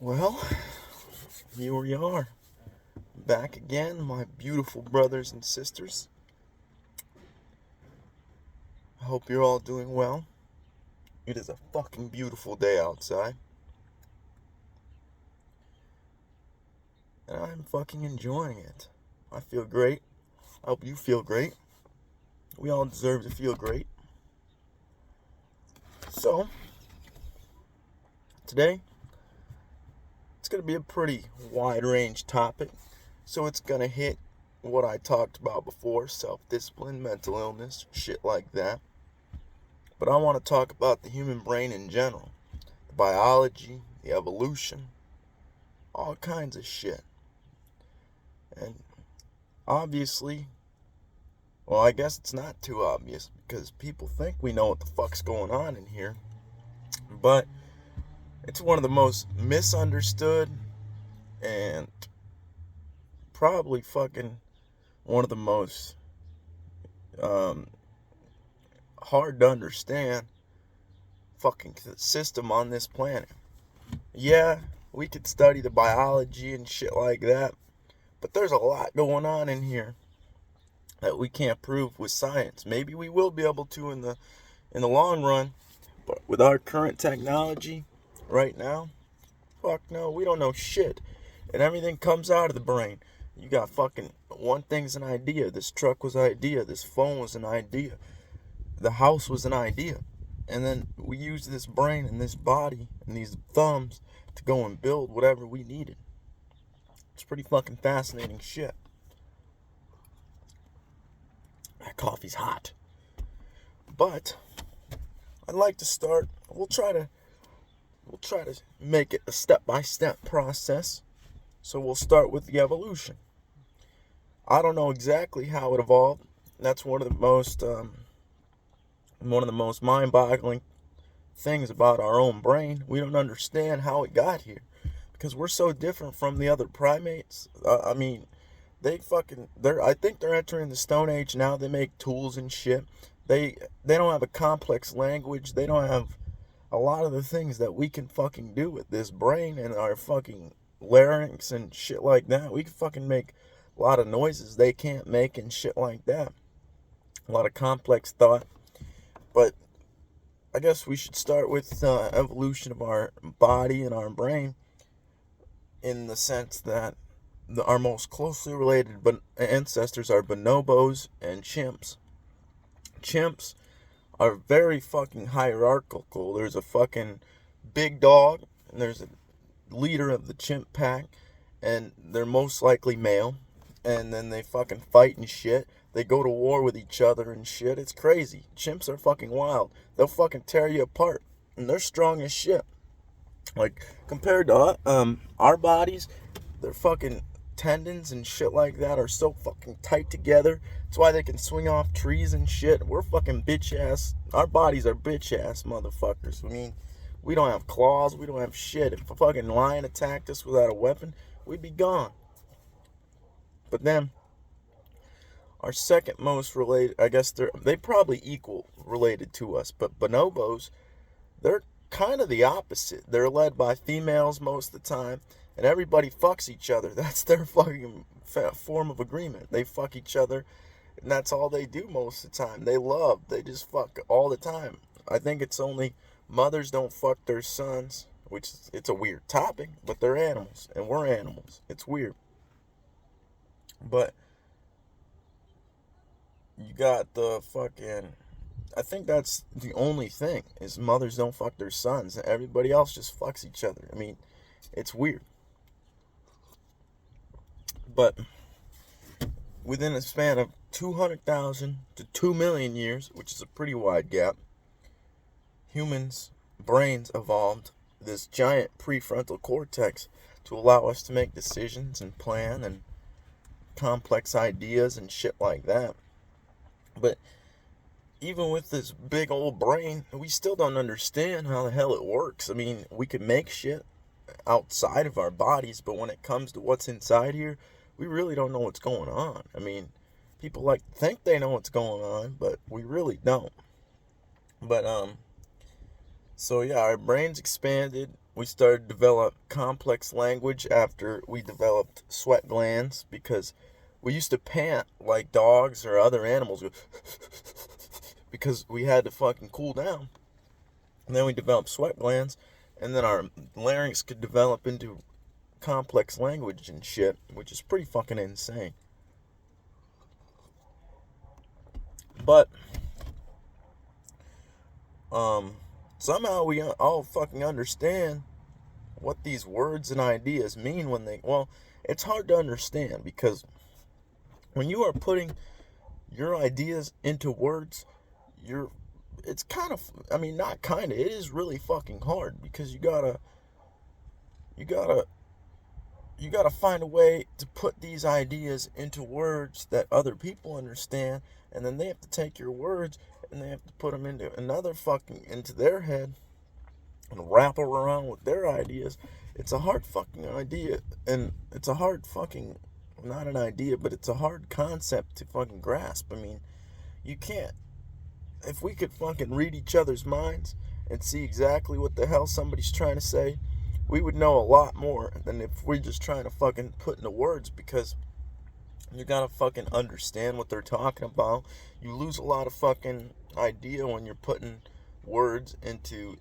Well, here we are, back again, my beautiful brothers and sisters. I hope you're all doing well. It is a fucking beautiful day outside, and I'm fucking enjoying it. I feel great. I hope you feel great. We all deserve to feel great. So, today, it's going to be a pretty wide range topic. So, it's going to hit what I talked about before, self-discipline, mental illness, shit like that. But I want to talk about the human brain in general, the biology, the evolution, all kinds of shit. And obviously, well, I guess it's not too obvious because people think we know what the fuck's going on in here. But it's one of the most misunderstood and probably fucking one of the most hard to understand fucking system on this planet. Yeah, we could study the biology and shit like that, but there's a lot going on in here that we can't prove with science. Maybe we will be able to in the long run, but with our current technology right now, fuck no, we don't know shit. And everything comes out of the brain. You got fucking one thing's an idea. This truck was an idea. This phone was an idea. The house was an idea. And then we use this brain and this body and these thumbs to go and build whatever we needed. It's pretty fucking fascinating shit. That coffee's hot. But I'd like to start. We'll try to make it a step-by-step process. So we'll start with the evolution. I don't know exactly how it evolved. That's one of the most mind-boggling things about our own brain. We don't understand how it got here because we're so different from the other primates. I mean, I think they're entering the Stone Age now. They make tools and shit. They don't have a complex language. They don't have a lot of the things that we can fucking do with this brain and our fucking larynx and shit like that. We can fucking make a lot of noises they can't make and shit like that. A lot of complex thought. But I guess we should start with evolution of our body and our brain in the sense that our most closely related ancestors are bonobos and chimps. Chimps are very fucking hierarchical. There's a fucking big dog, and there's a leader of the chimp pack, and they're most likely male, and then they fucking fight and shit. They go to war with each other and shit. It's crazy. Chimps are fucking wild. They'll fucking tear you apart, and they're strong as shit. Like, compared to our bodies, their fucking tendons and shit like that are so fucking tight together. That's why they can swing off trees and shit. We're fucking bitch ass. Our bodies are bitch ass motherfuckers. I mean, we don't have claws. We don't have shit. If a fucking lion attacked us without a weapon, we'd be gone. But then, our second most related, I guess they probably equal related to us, but bonobos, they're kind of the opposite. They're led by females most of the time, and everybody fucks each other. That's their fucking form of agreement. They fuck each other, and that's all they do most of the time. They just fuck all the time. I think it's only mothers don't fuck their sons, it's a weird topic, but they're animals, and we're animals. It's weird. But you got the fucking, I think that's the only thing, is mothers don't fuck their sons, and everybody else just fucks each other. I mean, it's weird. But within a span of 200,000 to 2 million years, which is a pretty wide gap, humans' brains evolved this giant prefrontal cortex to allow us to make decisions and plan and complex ideas and shit like that. But even with this big old brain, we still don't understand how the hell it works. I mean, we can make shit outside of our bodies, but when it comes to what's inside here, we really don't know what's going on. I mean, people like think they know what's going on, but we really don't. But So yeah, our brains expanded. We started to develop complex language after we developed sweat glands, because we used to pant like dogs or other animals because we had to fucking cool down. And then we developed sweat glands, and then our larynx could develop into complex language and shit, which is pretty fucking insane. But um somehow we all fucking understand what these words and ideas mean when they, well, it's hard to understand because when you are putting your ideas into words, you're, it's kind of, I mean, not kind of, it is really fucking hard, because you gotta you gotta find a way to put these ideas into words that other people understand, and then they have to take your words and they have to put them into another fucking, into their head, and wrap around with their ideas. It's a hard fucking idea, and it's a hard fucking, not an idea, but it's a hard concept to fucking grasp. I mean, you can't, if we could fucking read each other's minds and see exactly what the hell somebody's trying to say, we would know a lot more than if we're just trying to fucking put into words, because you gotta fucking understand what they're talking about. You lose a lot of fucking idea when you're putting words into,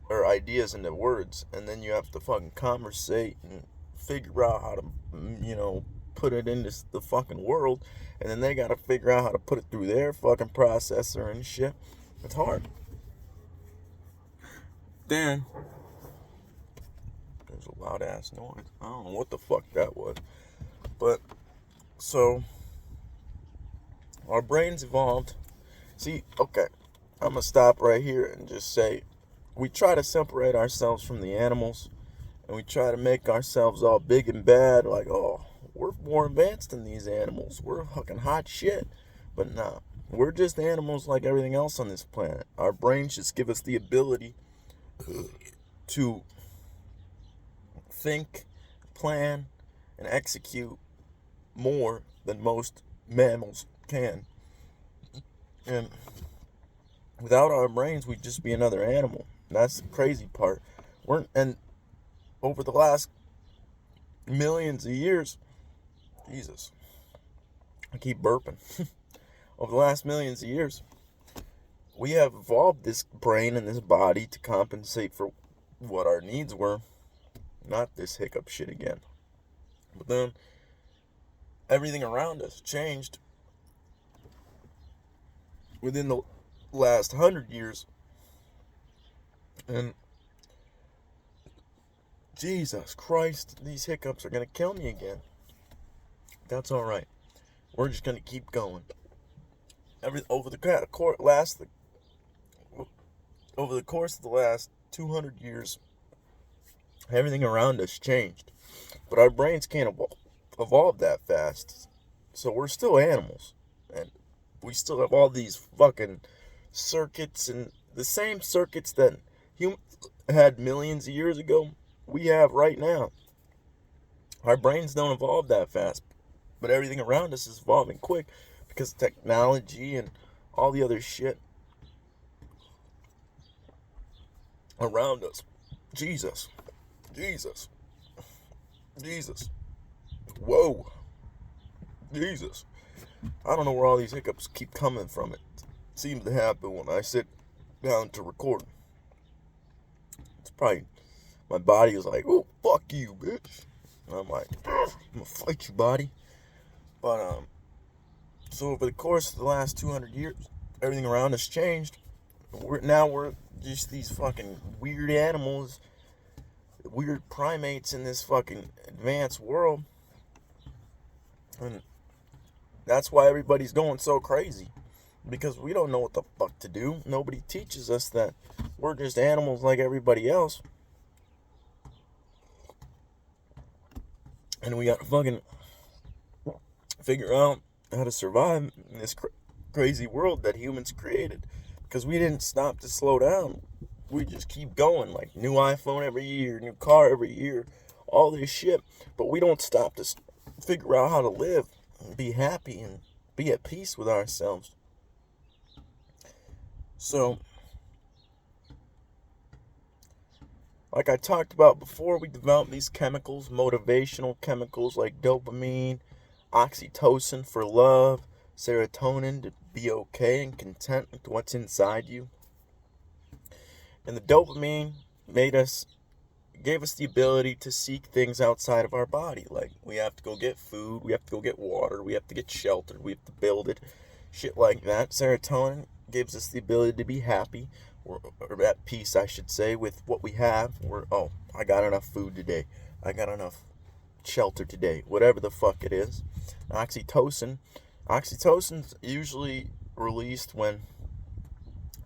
or ideas into words, and then you have to fucking conversate and figure out how to, put it into the fucking world, and then they gotta figure out how to put it through their fucking processor and shit. It's hard. Then there's a loud ass noise. I don't know what the fuck that was. But so our brains evolved. See, okay, I'm gonna stop right here and just say, we try to separate ourselves from the animals, and we try to make ourselves all big and bad, like, oh, we're more advanced than these animals, we're fucking hot shit. But nah, we're just animals like everything else on this planet. Our brains just give us the ability to think, plan, and execute more than most mammals can. And without our brains, we'd just be another animal. That's the crazy part. And over the last millions of years, Jesus, I keep burping. Over the last millions of years, we have evolved this brain and this body to compensate for what our needs were. Not this hiccup shit again. But then everything around us changed within the last 100 years. And Jesus Christ, these hiccups are going to kill me again. That's alright. We're just going to keep going. Over the course of the last 200 years, everything around us changed. But our brains can't evolve that fast. So we're still animals. And we still have all these fucking circuits, and the same circuits that humans had millions of years ago, we have right now. Our brains don't evolve that fast, but everything around us is evolving quick because of technology and all the other shit around us. Jesus. Whoa. Jesus. I don't know where all these hiccups keep coming from. It seems to happen when I sit down to record. It's probably, my body is like, oh, fuck you, bitch. And I'm like, I'm gonna fight you, body. But, so over the course of the last 200 years, everything around us changed. We're just these fucking weird animals, weird primates in this fucking advanced world. And that's why everybody's going so crazy, because we don't know what the fuck to do. Nobody teaches us that we're just animals like everybody else, and we gotta fucking figure out how to survive in this crazy world that humans created, because we didn't stop to slow down. We just keep going, like new iPhone every year, new car every year, all this shit, but we don't stop to figure out how to live and be happy and be at peace with ourselves. So Like I talked about before, we develop these chemicals, motivational chemicals like dopamine, oxytocin for love, serotonin to be okay and content with what's inside you. And the dopamine gave us the ability to seek things outside of our body. Like we have to go get food, we have to go get water, we have to get shelter, we have to build it, shit like that. Serotonin gives us the ability to be happy, or at peace, I should say, with what we have. I got enough food today, I got enough shelter today, whatever the fuck it is. Oxytocin's usually released when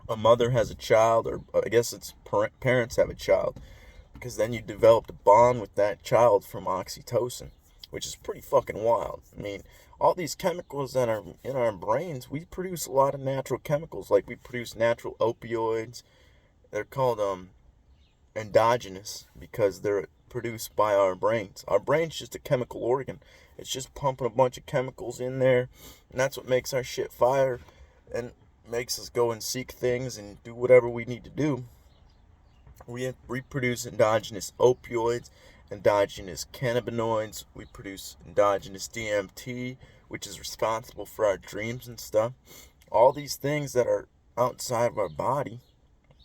a mother has a child, or I guess it's parents have a child, because then you develop a bond with that child from oxytocin, which is pretty fucking wild. I mean, all these chemicals that are in our brains, we produce a lot of natural chemicals. Like we produce natural opioids. They're called endogenous because they're produced by our brains. Our brain's just a chemical organ. It's just pumping a bunch of chemicals in there, and that's what makes our shit fire and makes us go and seek things and do whatever we need to do. We reproduce endogenous opioids, endogenous cannabinoids. We produce endogenous DMT, which is responsible for our dreams and stuff. All these things that are outside of our body,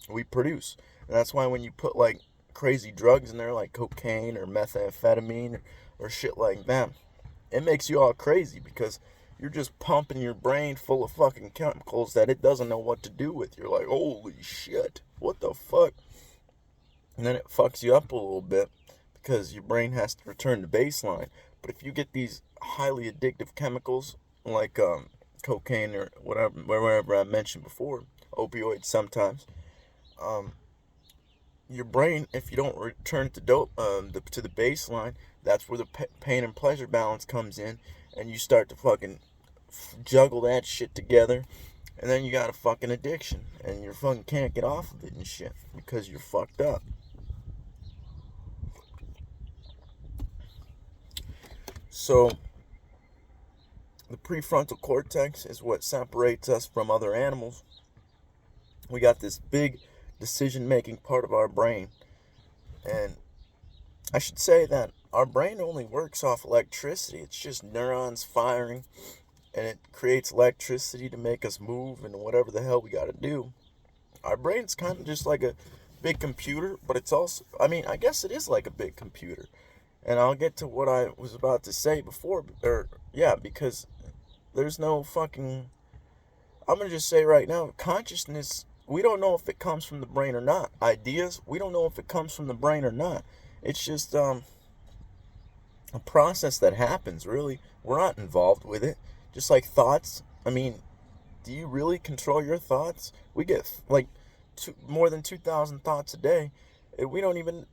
we produce. And that's why when you put like crazy drugs in there, like cocaine or methamphetamine or shit like that, it makes you all crazy because you're just pumping your brain full of fucking chemicals that it doesn't know what to do with. You're like, holy shit, what the fuck? And then it fucks you up a little bit because your brain has to return to baseline. But if you get these highly addictive chemicals like cocaine or whatever I mentioned before, opioids sometimes, your brain, if you don't return to the baseline, that's where the pain and pleasure balance comes in, and you start to fucking juggle that shit together, and then you got a fucking addiction, and you fucking can't get off of it and shit because you're fucked up. So, the prefrontal cortex is what separates us from other animals. We got this big decision-making part of our brain. And I should say that our brain only works off electricity. It's just neurons firing, and it creates electricity to make us move and whatever the hell we got to do. Our brain's kind of just like a big computer, but it's also, I guess it is like a big computer. And I'll get to what I was about to say before, because there's no fucking, I'm going to just say right now, consciousness, we don't know if it comes from the brain or not. Ideas, we don't know if it comes from the brain or not. It's just a process that happens, really. We're not involved with it. Just like thoughts, do you really control your thoughts? We get like more than 2,000 thoughts a day. And we don't even,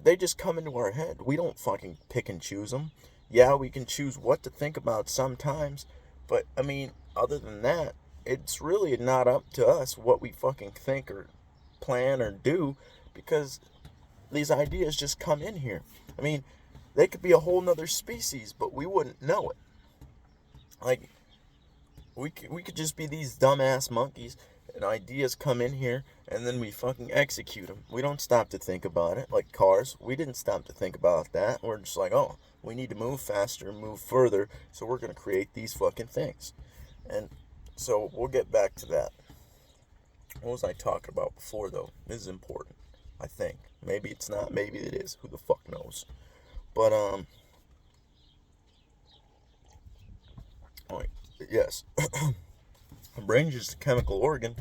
they just come into our head. We don't fucking pick and choose them. Yeah, we can choose what to think about sometimes. But, other than that, it's really not up to us what we fucking think or plan or do, because these ideas just come in here. They could be a whole nother species, but we wouldn't know it. Like, we could just be these dumbass monkeys, and ideas come in here, and then we fucking execute them. We don't stop to think about it. Like cars, we didn't stop to think about that. We're just like, oh, we need to move faster, move further, so we're going to create these fucking things. And so we'll get back to that. What was I talking about before, though? This is important, I think. Maybe it's not, maybe it is. Who the fuck knows? But, yes. The brain is just a chemical organ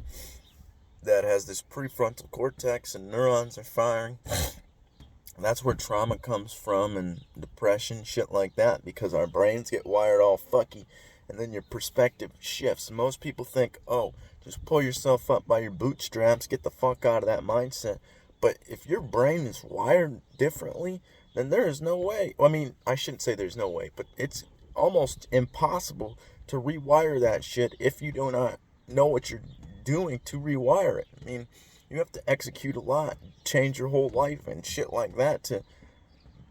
that has this prefrontal cortex and neurons are firing. And that's where trauma comes from, and depression, shit like that, because our brains get wired all fucky, and then your perspective shifts. Most people think, oh, just pull yourself up by your bootstraps, get the fuck out of that mindset. But if your brain is wired differently, then there is no way. I shouldn't say there's no way, but it's almost impossible to rewire that shit if you do not know what you're doing to rewire it. You have to execute a lot, change your whole life and shit like that to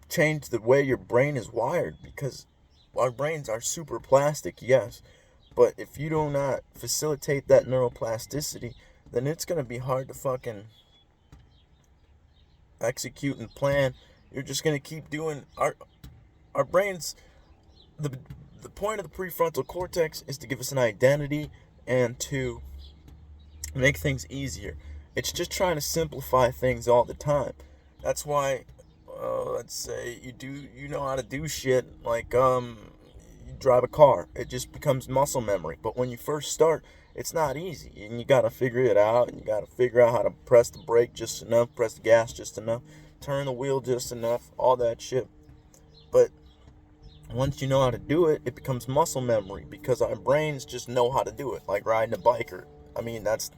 change the way your brain is wired, because our brains are super plastic, yes, but if you do not facilitate that neuroplasticity, then it's going to be hard to fucking execute and plan, you're just going to keep doing. Our brains, the point of the prefrontal cortex is to give us an identity and to make things easier. It's just trying to simplify things all the time. That's why, let's say you know how to do shit like you drive a car. It just becomes muscle memory. But when you first start, it's not easy, and you gotta figure it out, and you gotta figure out how to press the brake just enough, press the gas just enough, turn the wheel just enough, all that shit. But once you know how to do it, it becomes muscle memory because our brains just know how to do it, like riding a bike. Or I mean, that's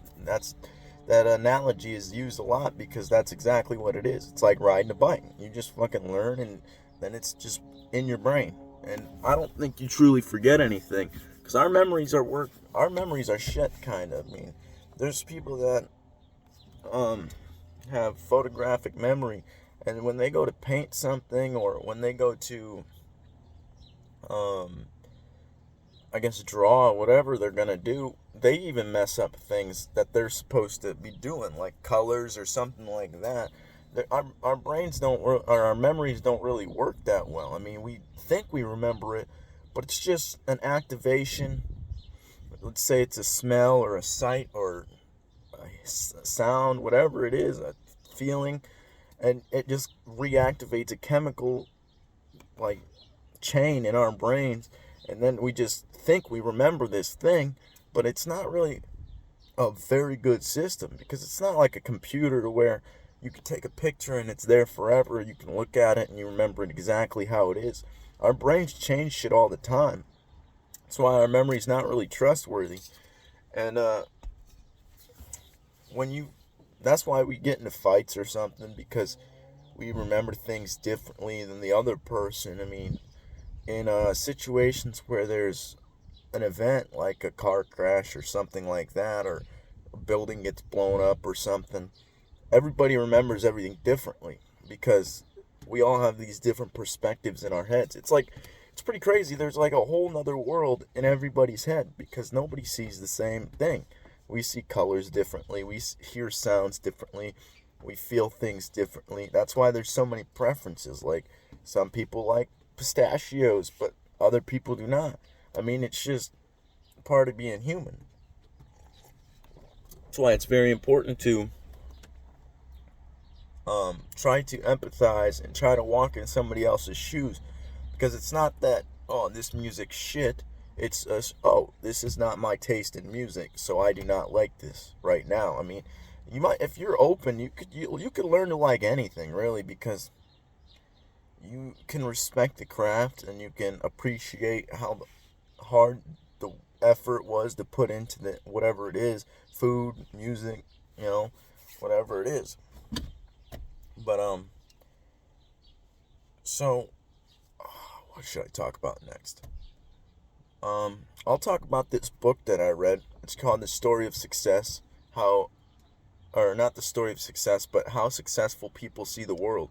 that analogy is used a lot because that's exactly what it is. It's like riding a bike. You just fucking learn, and then it's just in your brain. And I don't think you truly forget anything because our memories are shit, kind of. I mean, there's people that have photographic memory, and when they go to paint something or when they go to I guess draw whatever they're gonna do, they even mess up things that they're supposed to be doing, like colors or something like that. Our brains don't, or our memories don't really work that well. I mean, we think we remember it, but it's just an activation. Let's say it's a smell or a sight or a sound, whatever it is, a feeling, and it just reactivates a chemical like chain in our brains, and then we just think we remember this thing, but it's not really a very good system because it's not like a computer to where you can take a picture and it's there forever. You can look at it and you remember it exactly how it is. Our brains change shit all the time. That's why our memory's not really trustworthy. And when you that's why we get into fights or something, because we remember things differently than the other person. I mean, in situations where there's an event like a car crash or something like that, or a building gets blown up or something, everybody remembers everything differently because we all have these different perspectives in our heads. It's pretty crazy. There's like a whole nother world in everybody's head because nobody sees the same thing. We see colors differently, we hear sounds differently, we feel things differently. That's why there's so many preferences. Like, some people like pistachios, but other people do not. I mean, it's just part of being human. That's why it's very important to try to empathize and try to walk in somebody else's shoes, because it's not that, oh, this music's shit. It's oh, this is not my taste in music, so I do not like this right now. I mean, you might, if you're open, you could learn to like anything, really, because you can respect the craft and you can appreciate how hard the effort was to put into the whatever it is, food, music, whatever it is. But so what should I talk about next? I'll talk about this book that I read. It's called The Story of Success. Or not The Story of Success, but How Successful People See the World.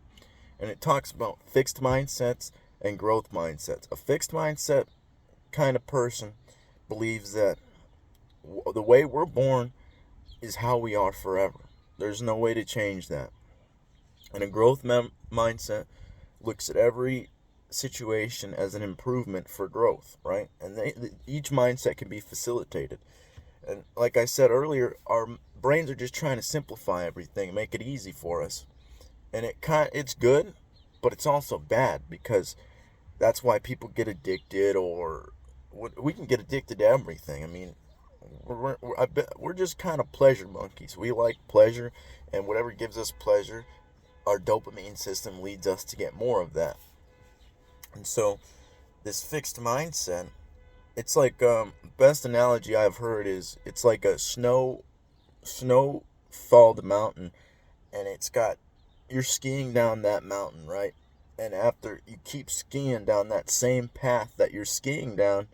And it talks about fixed mindsets and growth mindsets. A fixed mindset kind of person believes that the way we're born is how we are forever. There's no way to change that. And a growth mindset looks at every situation as an improvement for growth, right? And each mindset can be facilitated. And like I said earlier, our brains are just trying to simplify everything, make it easy for us. And it's good, but it's also bad, because that's why people get addicted, or we can get addicted to everything. I mean, we're just kind of pleasure monkeys. We like pleasure, and whatever gives us pleasure, our dopamine system leads us to get more of that. And so this fixed mindset, it's like, best analogy I've heard is, it's like a snow-falled mountain, and you're skiing down that mountain, right? And after you keep skiing down that same path that you're skiing down,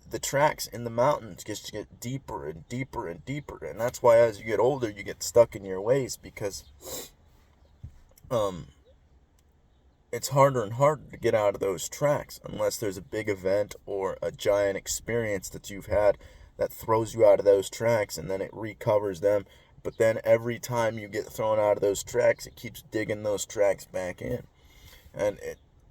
the tracks in the mountains just get deeper and deeper and deeper. And that's why as you get older, you get stuck in your ways, because it's harder and harder to get out of those tracks unless there's a big event or a giant experience that you've had that throws you out of those tracks, and then it recovers them, But then every time you get thrown out of those tracks, it keeps digging those tracks back in. And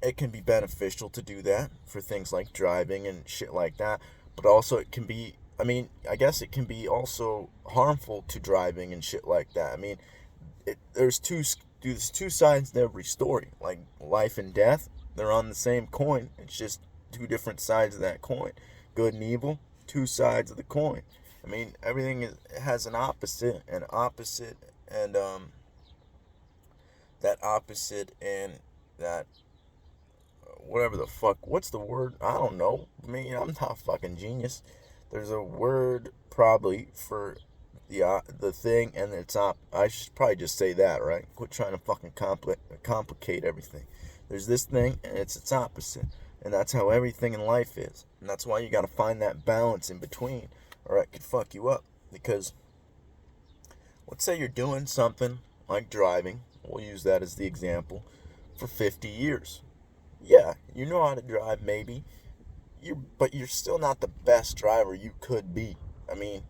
it can be beneficial to do that for things like driving and shit like that. But also it can be, I mean, I guess it can be also harmful to driving and shit like that. I mean, there's two sides to every story. Like life and death, they're on the same coin. It's just two different sides of that coin. Good and evil, two sides of the coin. I mean, everything has an opposite, and that opposite and that whatever the fuck. What's the word? I don't know. I mean, I'm not a fucking genius. There's a word probably for the thing, and it's not. I should probably just say that, right? Quit trying to fucking complicate everything. There's this thing, and it's its opposite, and that's how everything in life is, and that's why you got to find that balance in between, or it could fuck you up. Because let's say you're doing something like driving. We'll use that as the example for 50 years. Yeah, you know how to drive, maybe. But you're still not the best driver you could be. I mean,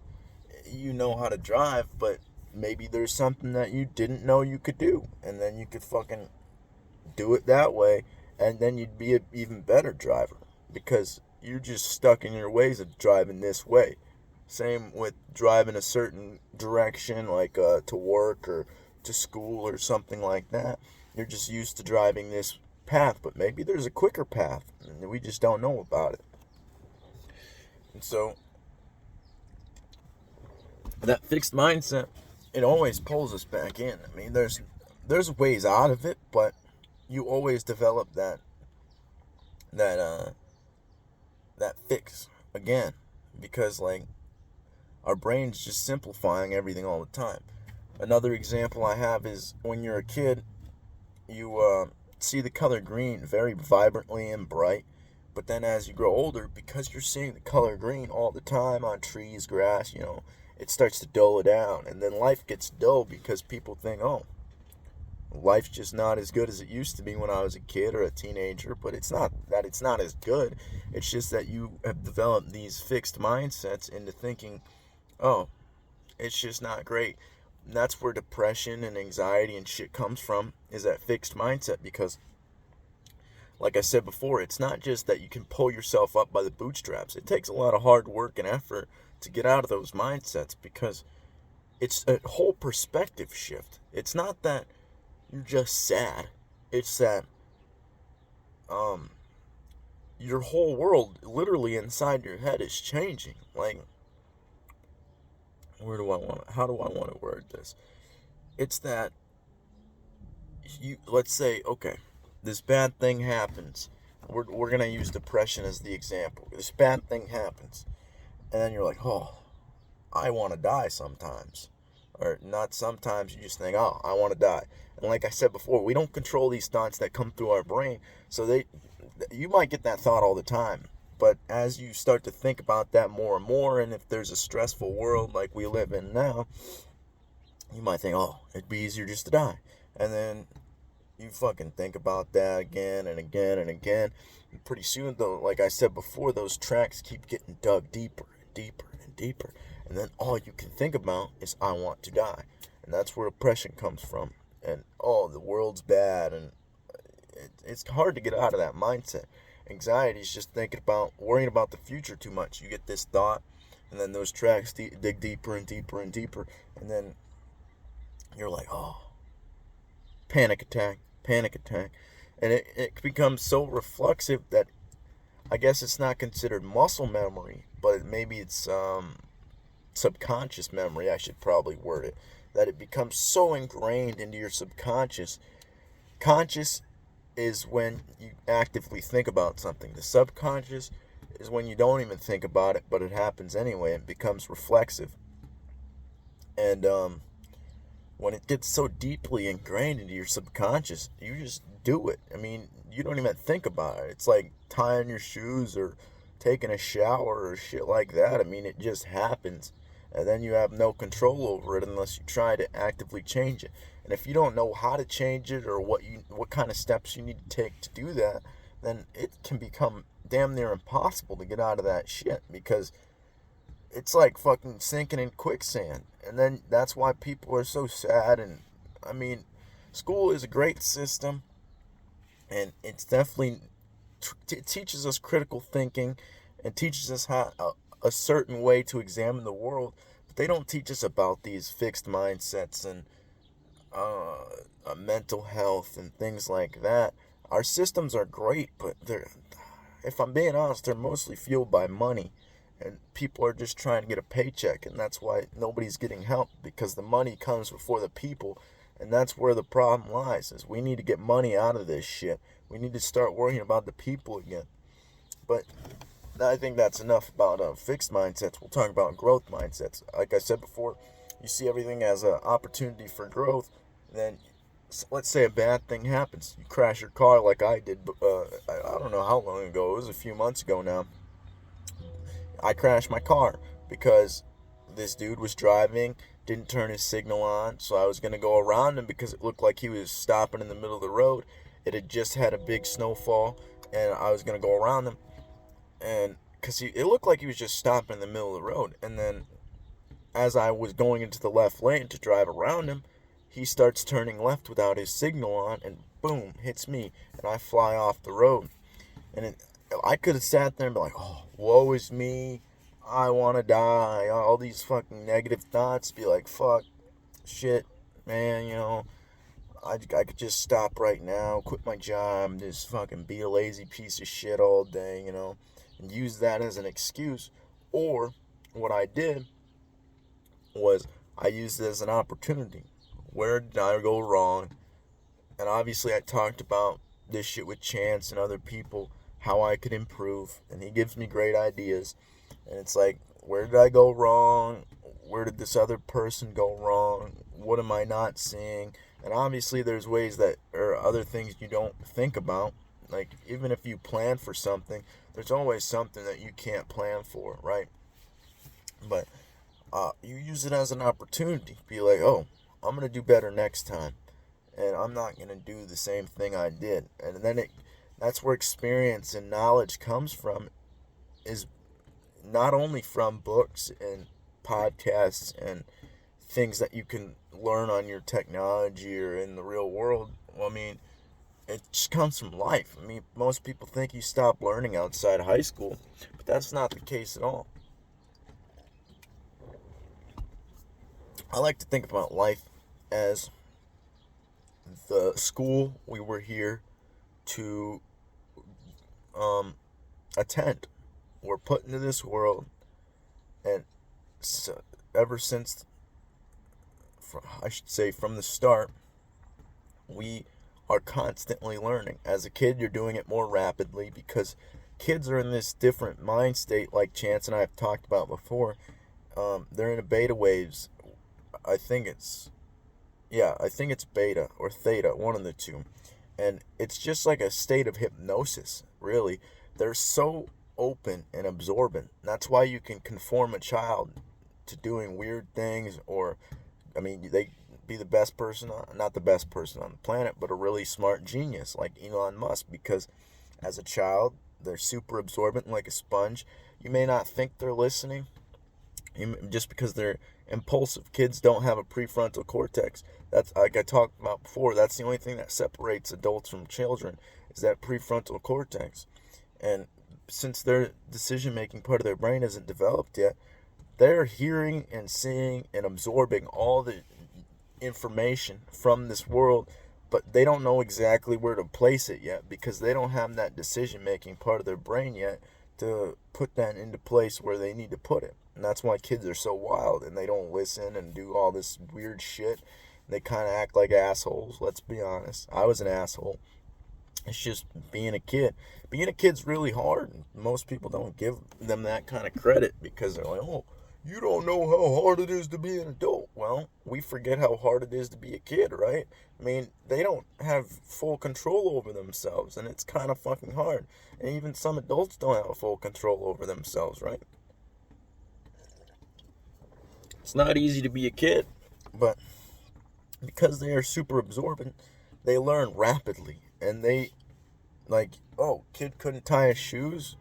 you know how to drive, but maybe there's something that you didn't know you could do, and then you could fucking do it that way, and then you'd be an even better driver because you're just stuck in your ways of driving this way. Same with driving a certain direction, like to work or to school or something like that. You're just used to driving this path, but maybe there's a quicker path, and we just don't know about it. And so that fixed mindset, it always pulls us back in. I mean, there's ways out of it, but you always develop that that fix again, because like our brain's just simplifying everything all the time. Another example I have is when you're a kid, you see the color green very vibrantly and bright, but then as you grow older, because you're seeing the color green all the time on trees, grass, it starts to dull it down, and then life gets dull because people think, oh, life's just not as good as it used to be when I was a kid or a teenager. But it's not that it's not as good. It's just that you have developed these fixed mindsets into thinking, oh, it's just not great. And that's where depression and anxiety and shit comes from, is that fixed mindset. Because like I said before, it's not just that you can pull yourself up by the bootstraps. It takes a lot of hard work and effort to get out of those mindsets, because it's a whole perspective shift. It's not that you're just sad. It's that your whole world literally inside your head is changing. Like, how do I want to word this? It's that let's say, okay, this bad thing happens. We're going to use depression as the example. This bad thing happens. And then you're like, oh, I want to die sometimes. Or not sometimes, you just think, oh, I want to die. And like I said before, we don't control these thoughts that come through our brain. So you might get that thought all the time. But as you start to think about that more and more, and if there's a stressful world like we live in now, you might think, oh, it'd be easier just to die. And then you fucking think about that again and again and again. And pretty soon, though, like I said before, those tracks keep getting dug deeper and deeper and deeper. And then all you can think about is, I want to die. And that's where depression comes from. And, oh, the world's bad. And it's hard to get out of that mindset. Anxiety is just worrying about the future too much. You get this thought, and then those tracks dig deeper and deeper and deeper. And then you're like, oh, panic attack. And it becomes so reflexive that I guess it's not considered muscle memory, but maybe it's subconscious memory, I should probably word it, that it becomes so ingrained into your subconscious. Conscious is when you actively think about something. The subconscious is when you don't even think about it, but it happens anyway. It becomes reflexive. And when it gets so deeply ingrained into your subconscious, you just do it. I mean, you don't even think about it. It's like tying your shoes or taking a shower or shit like that. I mean, it just happens. And then you have no control over it unless you try to actively change it. And if you don't know how to change it or what kind of steps you need to take to do that, then it can become damn near impossible to get out of that shit. Because it's like fucking sinking in quicksand. And then that's why people are so sad. And I mean, school is a great system, and it's definitely it teaches us critical thinking and teaches us how a certain way to examine the world. But they don't teach us about these fixed mindsets and mental health and things like that. Our systems are great, but if I'm being honest, they're mostly fueled by money, and people are just trying to get a paycheck, and that's why nobody's getting help, because the money comes before the people, and that's where the problem lies. Is we need to get money out of this shit. We need to start worrying about the people again. But I think that's enough about fixed mindsets. We'll talk about growth mindsets. Like I said before, you see everything as an opportunity for growth. Then, let's say a bad thing happens. You crash your car like I did. I don't know how long ago. It was a few months ago now. I crashed my car because this dude was driving, didn't turn his signal on, so I was going to go around him because it looked like he was stopping in the middle of the road. It had just had a big snowfall, and I was going to go around him, and because it looked like he was just stopping in the middle of the road. And then as I was going into the left lane to drive around him, he starts turning left without his signal on, and boom, hits me, and I fly off the road. And I could have sat there and be like, oh, woe is me, I want to die, all these fucking negative thoughts, be like, fuck, shit, man, I could just stop right now, quit my job, just fucking be a lazy piece of shit all day, and use that as an excuse. Or what I did was I used it as an opportunity. Where did I go wrong? And obviously I talked about this shit with Chance and other people, how I could improve, and he gives me great ideas. And it's like, where did I go wrong? Where did this other person go wrong? What am I not seeing? And obviously there's ways that or other things you don't think about. Like, even if you plan for something, there's always something that you can't plan for, right? But you use it as an opportunity. Be like, oh, I'm going to do better next time. And I'm not going to do the same thing I did. And then that's where experience and knowledge comes from, is not only from books and podcasts and things that you can learn on your technology or in the real world. Well, I mean, it just comes from life. I mean, most people think you stop learning outside high school, but that's not the case at all. I like to think about life as the school we were here to attend. We're put into this world, and so ever since, I should say from the start, we are constantly learning. As a kid, you're doing it more rapidly because kids are in this different mind state, like Chance and I have talked about before. They're in a beta waves. I think it's beta or theta, one of the two. And it's just like a state of hypnosis, really. They're so open and absorbent. That's why you can conform a child to doing weird things, or, I mean, they be the best person, not the best person on the planet, but a really smart genius like Elon Musk, because as a child, they're super absorbent like a sponge. You may not think they're listening, just because they're impulsive. Kids don't have a prefrontal cortex. That's, like I talked about before, that's the only thing that separates adults from children, is that prefrontal cortex. And since their decision-making part of their brain isn't developed yet, they're hearing and seeing and absorbing all the information from this world, but they don't know exactly where to place it yet, because they don't have that decision-making part of their brain yet to put that into place where they need to put it. And that's why kids are so wild, and they don't listen and do all this weird shit. They kind of act like assholes, let's be honest. I was an asshole. It's just being a kid. Being a kid's really hard. Most people don't give them that kind of credit, because they're like, oh, you don't know how hard it is to be an adult. Well, we forget how hard it is to be a kid, right? I mean, they don't have full control over themselves, and it's kind of fucking hard. And even some adults don't have full control over themselves, right? It's not easy to be a kid, but because they are super absorbent, they learn rapidly. And they, like, oh, kid couldn't tie his shoes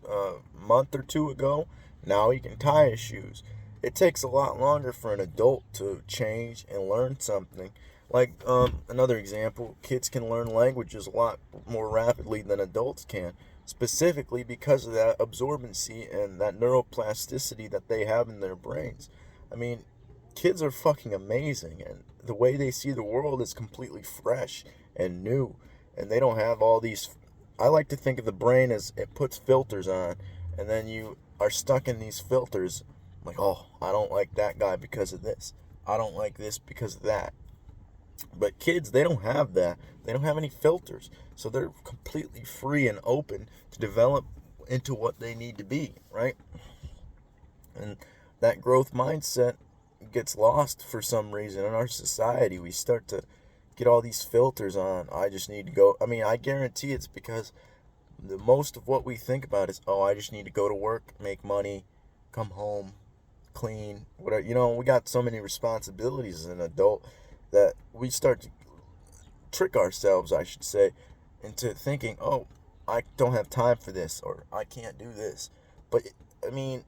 a month or two ago. Now he can tie his shoes. It takes a lot longer for an adult to change and learn something. Like another example, kids can learn languages a lot more rapidly than adults can, specifically because of that absorbency and that neuroplasticity that they have in their brains. I mean, kids are fucking amazing, and the way they see the world is completely fresh and new, and they don't have all these. I like to think of the brain as it puts filters on, and then you are stuck in these filters. Like, oh, I don't like that guy because of this. I don't like this because of that. But kids, they don't have that. They don't have any filters. So they're completely free and open to develop into what they need to be, right? And that growth mindset gets lost for some reason in our society. We start to get all these filters on. I just need to go. I mean, I guarantee it's because the most of what we think about is, oh, I just need to go to work, make money, come home, clean, whatever. We got so many responsibilities as an adult that we start to trick ourselves, I should say, into thinking, oh, I don't have time for this, or I can't do this. But, I mean,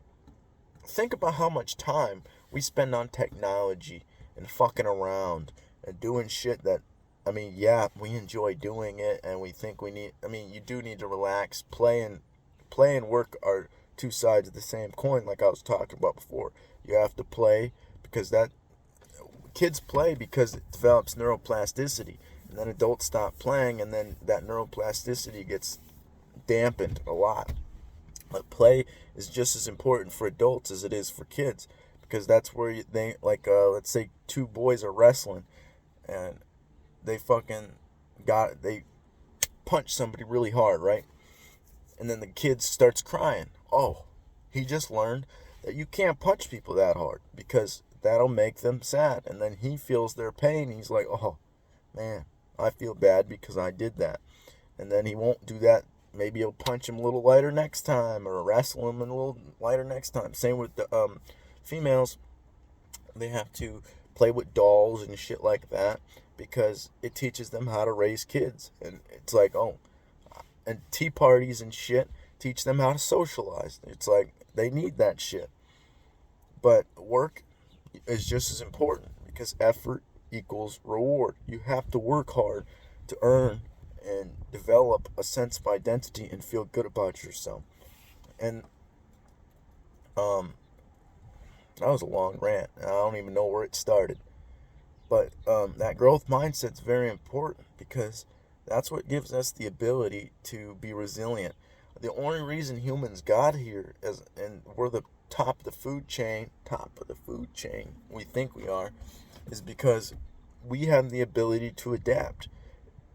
think about how much time we spend on technology and fucking around and doing shit that, I mean, yeah, we enjoy doing it, and we think we need, I mean, you do need to relax. Play and work are two sides of the same coin, like I was talking about before. You have to play because kids play because it develops neuroplasticity, and then adults stop playing, and then that neuroplasticity gets dampened a lot. But play is just as important for adults as it is for kids, because that's where let's say two boys are wrestling, and they they punch somebody really hard, right? And then the kid starts crying. Oh, he just learned that you can't punch people that hard because that'll make them sad. And then he feels their pain. He's like, oh, man, I feel bad because I did that. And then he won't do that. Maybe he'll punch him a little lighter next time, or wrestle him a little lighter next time. Same with the females. They have to play with dolls and shit like that because it teaches them how to raise kids. And it's like, oh, and tea parties and shit teach them how to socialize. It's like they need that shit. But work is just as important because effort equals reward. You have to work hard to earn and develop a sense of identity and feel good about yourself. And that was a long rant. I don't even know where it started. But that growth mindset's very important because that's what gives us the ability to be resilient. The only reason humans got here and we're the top of the food chain, we think we are, is because we have the ability to adapt.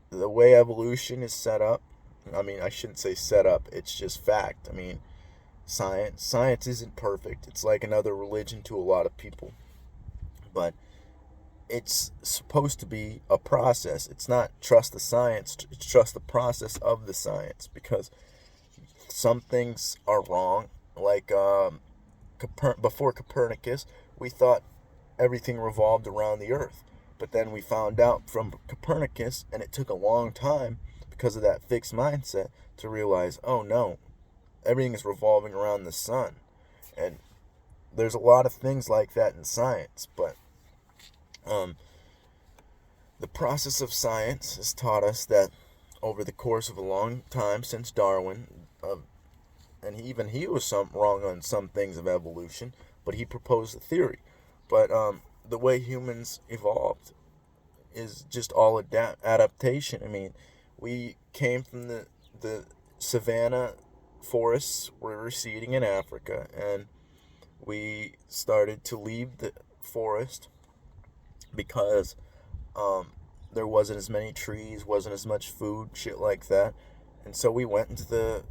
The way evolution is set up, I mean, I shouldn't say set up, it's just fact. I mean, science isn't perfect. It's like another religion to a lot of people. But it's supposed to be a process. It's not trust the science, it's trust the process of the science, because some things are wrong. Like before Copernicus, we thought everything revolved around the earth. But then we found out from Copernicus, and it took a long time because of that fixed mindset to realize, oh no, everything is revolving around the sun. And there's a lot of things like that in science, but the process of science has taught us that over the course of a long time since Darwin, and even he was wrong on some things of evolution, but he proposed a theory. But the way humans evolved is just all adaptation. I mean, we came from the savanna forests were receding in Africa, and we started to leave the forest because there wasn't as many trees, wasn't as much food, shit like that. And so we went into the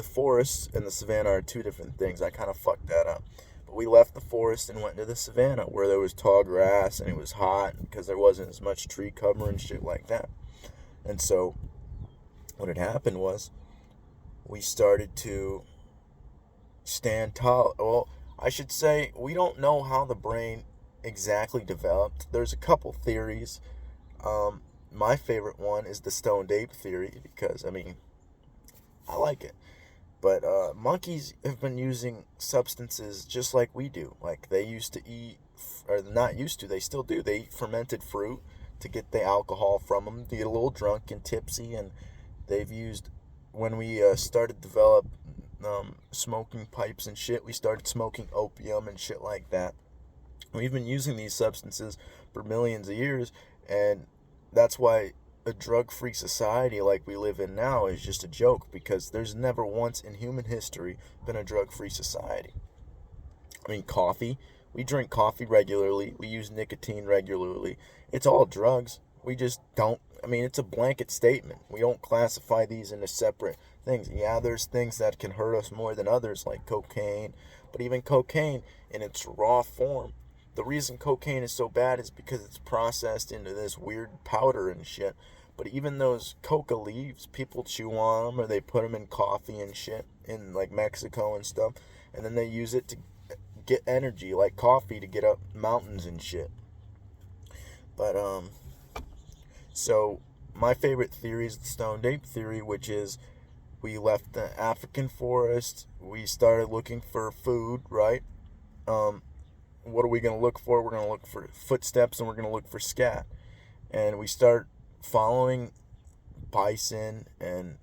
forests and the savannah are two different things. I kind of fucked that up. But we left the forest and went into the savannah where there was tall grass and it was hot because there wasn't as much tree cover and shit like that. And so what had happened was we started to stand tall. Well, I should say we don't know how the brain exactly developed. There's a couple theories. My favorite one is the stoned ape theory because, I mean, I like it. But monkeys have been using substances just like we do. Like they used to eat, or not used to, they still do. They eat fermented fruit to get the alcohol from them, to get a little drunk and tipsy. And they've used, when we started develop smoking pipes and shit, we started smoking opium and shit like that. We've been using these substances for millions of years, and that's why a drug-free society like we live in now is just a joke, because there's never once in human history been a drug-free society. I mean, coffee. We drink coffee regularly. We use nicotine regularly. It's all drugs. We just don't. I mean, it's a blanket statement. We don't classify these into separate things. Yeah, there's things that can hurt us more than others, like cocaine. But even cocaine in its raw form, the reason cocaine is so bad is because it's processed into this weird powder and shit. But even those coca leaves, people chew on them, or they put them in coffee and shit in like Mexico and stuff, and then they use it to get energy, like coffee, to get up mountains and shit. But so my favorite theory is the stoned ape theory, which is we left the African forest, we started looking for food, right? What are we going to look for? We're going to look for footsteps, and we're going to look for scat. And we start following bison, and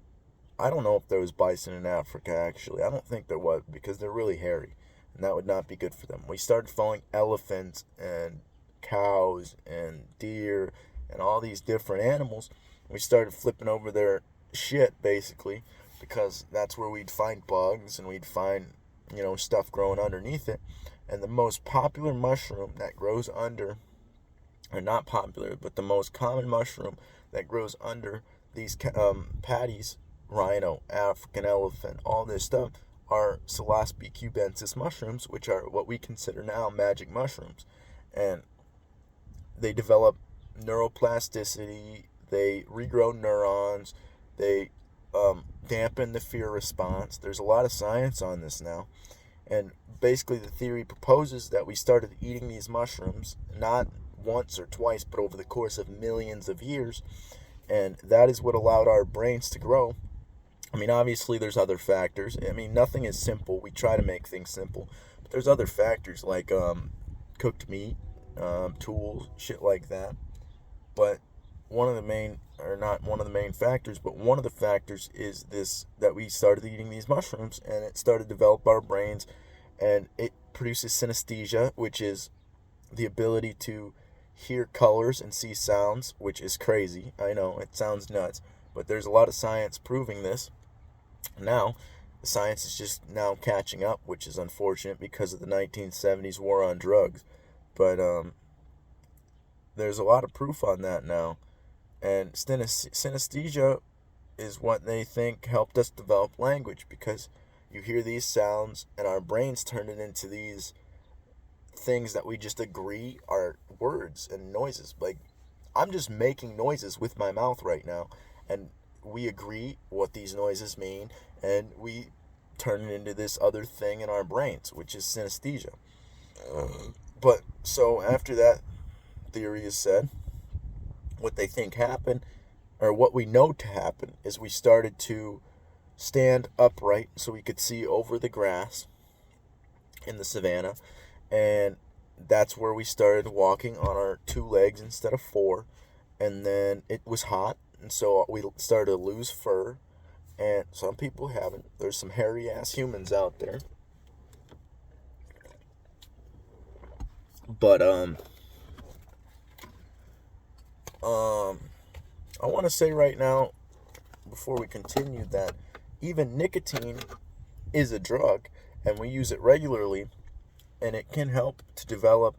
I don't know if there was bison in Africa, actually. I don't think there was, because they're really hairy, and that would not be good for them. We started following elephants and cows and deer and all these different animals. We started flipping over their shit, basically, because that's where we'd find bugs, and we'd find, stuff growing underneath it. And the most popular mushroom that grows under, or not popular, but the most common mushroom that grows under these patties, rhino, African elephant, all this stuff, are Psilocybe cubensis mushrooms, which are what we consider now magic mushrooms. And they develop neuroplasticity, they regrow neurons, they dampen the fear response. There's a lot of science on this now. And basically the theory proposes that we started eating these mushrooms not once or twice, but over the course of millions of years. And that is what allowed our brains to grow. I mean, obviously there's other factors. I mean, nothing is simple. We try to make things simple. But there's other factors like cooked meat, tools, shit like that. But one of the main, or not one of the main factors, but one of the factors is this, that we started eating these mushrooms, and it started to develop our brains, and it produces synesthesia, which is the ability to hear colors and see sounds, which is crazy. I know, it sounds nuts, but there's a lot of science proving this. Now, the science is just now catching up, which is unfortunate because of the 1970s war on drugs. But there's a lot of proof on that now. And synesthesia is what they think helped us develop language, because you hear these sounds and our brains turn it into these things that we just agree are words and noises. Like, I'm just making noises with my mouth right now, and we agree what these noises mean, and we turn it into this other thing in our brains, which is synesthesia. But so after that theory is said, what they think happened, or what we know to happen, is we started to stand upright so we could see over the grass in the savannah, and that's where we started walking on our 2 legs instead of 4. And then it was hot, and so we started to lose fur, and some people haven't. There's some hairy ass humans out there. But I want to say right now, before we continue, that even nicotine is a drug, and we use it regularly, and it can help to develop,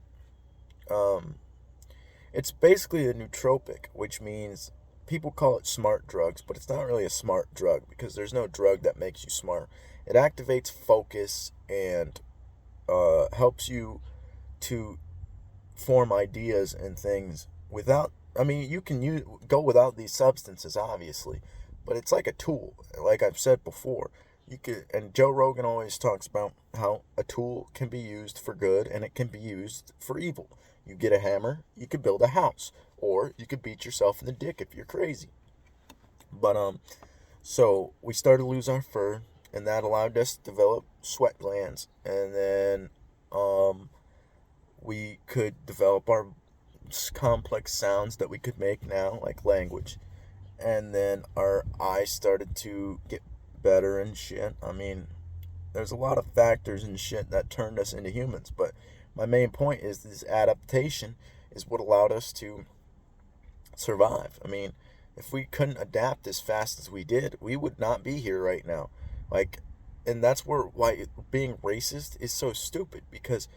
it's basically a nootropic, which means people call it smart drugs, but it's not really a smart drug, because there's no drug that makes you smart. It activates focus and helps you to form ideas and things without, I mean, you can go without these substances, obviously, but it's like a tool. Like I've said before, you could, and Joe Rogan always talks about how a tool can be used for good and it can be used for evil. You get a hammer, you could build a house, or you could beat yourself in the dick if you're crazy. But so we started to lose our fur, and that allowed us to develop sweat glands, and then we could develop our complex sounds that we could make now, like language. And then our eyes started to get better and shit. I mean, there's a lot of factors and shit that turned us into humans, but my main point is this adaptation is what allowed us to survive. I mean, if we couldn't adapt as fast as we did, we would not be here right now. Like, and that's why being racist is so stupid, because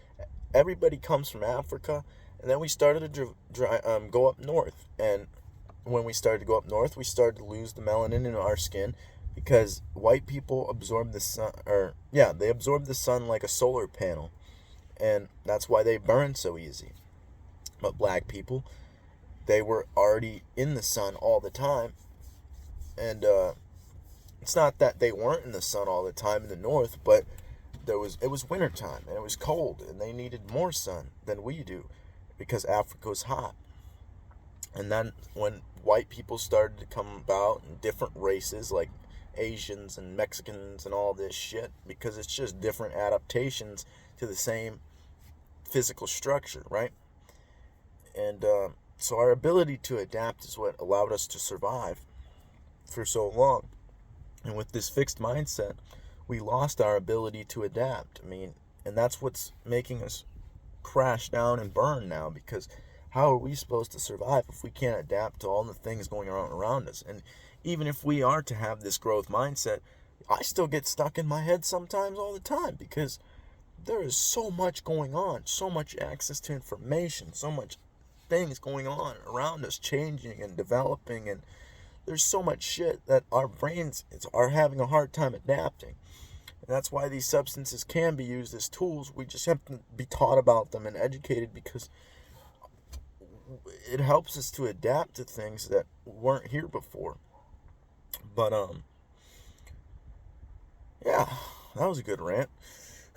everybody comes from Africa, and then we started to go up north, and when we started to go up north, we started to lose the melanin in our skin because white people absorb the sun, or yeah, they absorb the sun like a solar panel, and that's why they burn so easy. But black people, they were already in the sun all the time, and it's not that they weren't in the sun all the time in the north, but it was wintertime and it was cold, and they needed more sun than we do because Africa was hot. And then when white people started to come about, and different races like Asians and Mexicans and all this shit, because it's just different adaptations to the same physical structure, right? And so our ability to adapt is what allowed us to survive for so long. And with this fixed mindset, we lost our ability to adapt. I mean, and that's what's making us crash down and burn now, because how are we supposed to survive if we can't adapt to all the things going on around us? And even if we are to have this growth mindset, I still get stuck in my head sometimes all the time, because there is so much going on, so much access to information, so much things going on around us, changing and developing, and there's so much shit that our brains are having a hard time adapting. And that's why these substances can be used as tools. We just have to be taught about them and educated, because it helps us to adapt to things that weren't here before. But yeah, that was a good rant.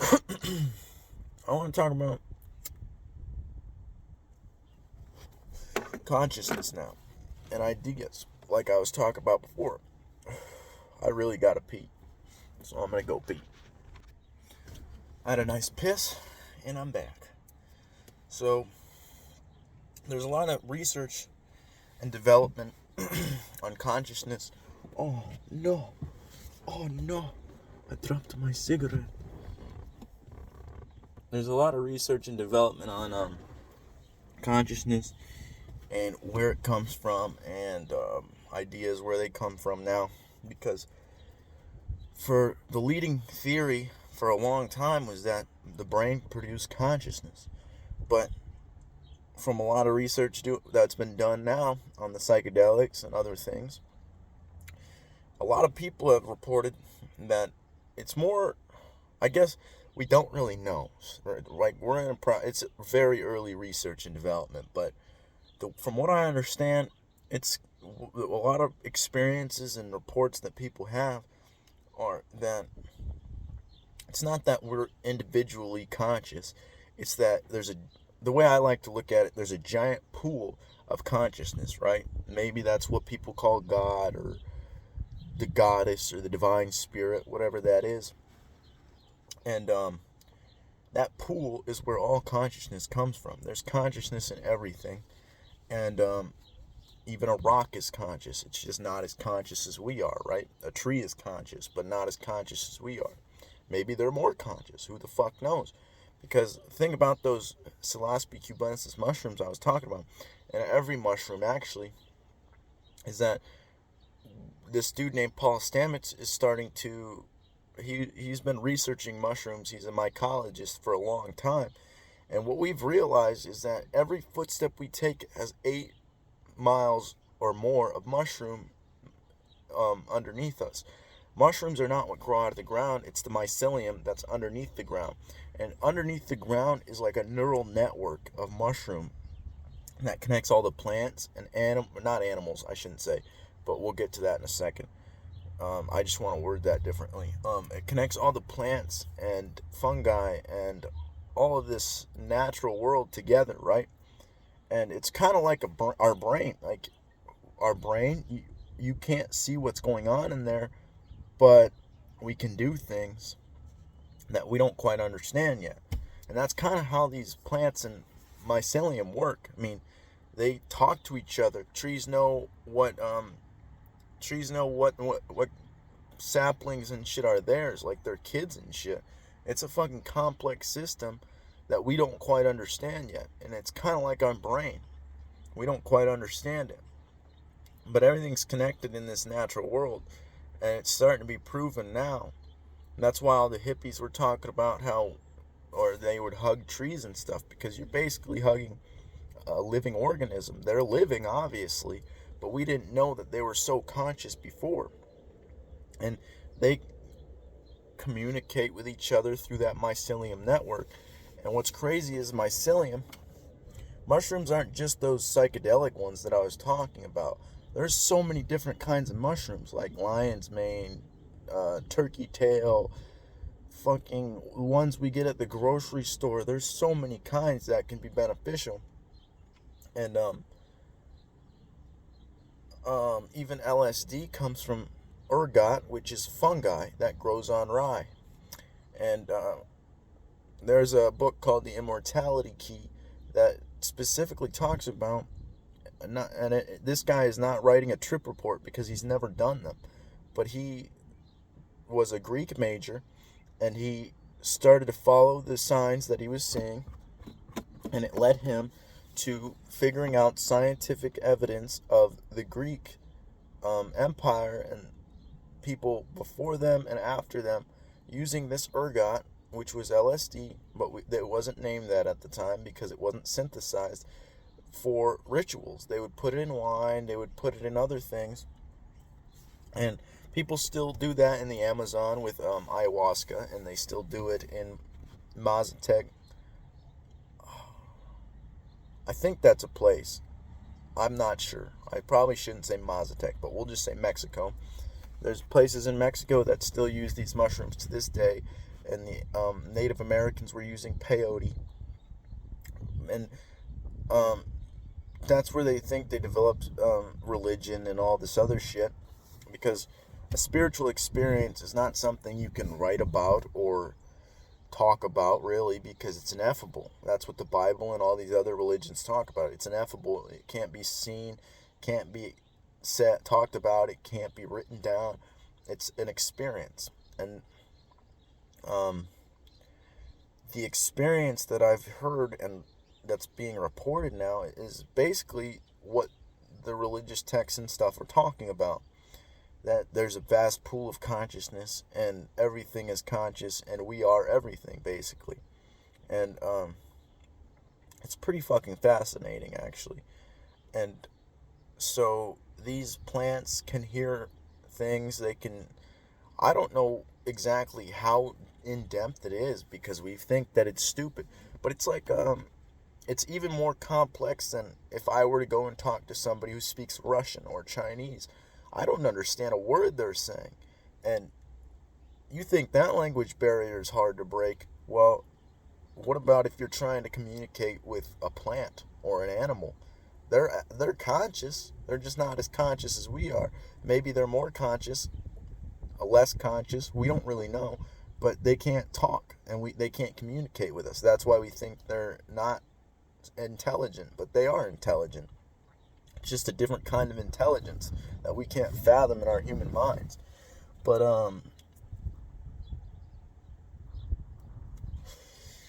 I want to talk about consciousness now, and ideas, like I was talking about before. I really gotta pee, so I'm gonna go pee. I had a nice piss, and I'm back. So there's a lot of research and development on consciousness. Oh no, I dropped my cigarette. There's a lot of research and development on consciousness and where it comes from, and ideas where they come from now, because for the leading theory for a long time was that the brain produced consciousness, but from a lot of research that's been done now on the psychedelics and other things, a lot of people have reported that it's more, I guess we don't really know. Like, we're in it's very early research and development, but from what I understand, it's a lot of experiences and reports that people have are that it's not that we're individually conscious. It's that the way I like to look at it, there's a giant pool of consciousness, right? Maybe that's what people call God, or the goddess, or the divine spirit, whatever that is. And that pool is where all consciousness comes from. There's consciousness in everything. And even a rock is conscious. It's just not as conscious as we are, right? A tree is conscious, but not as conscious as we are. Maybe they're more conscious. Who the fuck knows? Because think about those psilocybe cubensis mushrooms I was talking about. And every mushroom, actually, is that this dude named Paul Stamets is starting to... He's been researching mushrooms. He's a mycologist for a long time. And what we've realized is that every footstep we take has 8 miles or more of mushroom underneath us. Mushrooms are not what grow out of the ground. It's the mycelium that's underneath the ground. And underneath the ground is like a neural network of mushroom that connects all the plants and not animals, I shouldn't say, but we'll get to that in a second. I just want to word that differently. It connects all the plants and fungi and all of this natural world together, right? And it's kind of like our brain. Like, our brain, you can't see what's going on in there, but we can do things that we don't quite understand yet. And that's kind of how these plants and mycelium work. I mean, they talk to each other. Trees know what saplings and shit are theirs, like their kids and shit. It's a fucking complex system that we don't quite understand yet. And it's kind of like our brain. We don't quite understand it. But everything's connected in this natural world. And it's starting to be proven now. And that's why all the hippies were talking about how, or they would hug trees and stuff, because you're basically hugging a living organism. They're living, obviously, but we didn't know that they were so conscious before. And they communicate with each other through that mycelium network. And what's crazy is mushrooms aren't just those psychedelic ones that I was talking about. There's so many different kinds of mushrooms, like lion's mane, turkey tail, fucking ones we get at the grocery store. There's so many kinds that can be beneficial. And even LSD comes from ergot, which is fungi that grows on rye. And there's a book called The Immortality Key that specifically talks about, this guy is not writing a trip report because he's never done them, but he was a Greek major, and he started to follow the signs that he was seeing, and it led him to figuring out scientific evidence of the Greek Empire and people before them and after them using this ergot, which was LSD, but it wasn't named that at the time because it wasn't synthesized, for rituals. They would put it in wine, they would put it in other things, and people still do that in the Amazon with ayahuasca, and they still do it in Mazatec. I think that's a place. I'm not sure. I probably shouldn't say Mazatec, but we'll just say Mexico. There's places in Mexico that still use these mushrooms to this day, and the Native Americans were using peyote, and that's where they think they developed religion and all this other shit, because a spiritual experience is not something you can write about or talk about, really, because it's ineffable. That's what the Bible and all these other religions talk about. It's ineffable. It can't be seen, can't be talked about, it can't be written down. It's an experience. And the experience that I've heard and that's being reported now is basically what the religious texts and stuff are talking about. That there's a vast pool of consciousness, and everything is conscious, and we are everything, basically. And it's pretty fucking fascinating, actually. And so these plants can hear things. They can, I don't know exactly how in-depth it is, because we think that it's stupid, but it's like it's even more complex than if I were to go and talk to somebody who speaks Russian or Chinese. I don't understand a word they're saying. And you think that language barrier is hard to break. Well, what about if you're trying to communicate with a plant or an animal? They're conscious. They're just not as conscious as we are. Maybe they're more conscious, less conscious. We don't really know. But they can't talk, and they can't communicate with us. That's why we think they're not intelligent, but they are intelligent. It's just a different kind of intelligence that we can't fathom in our human minds. But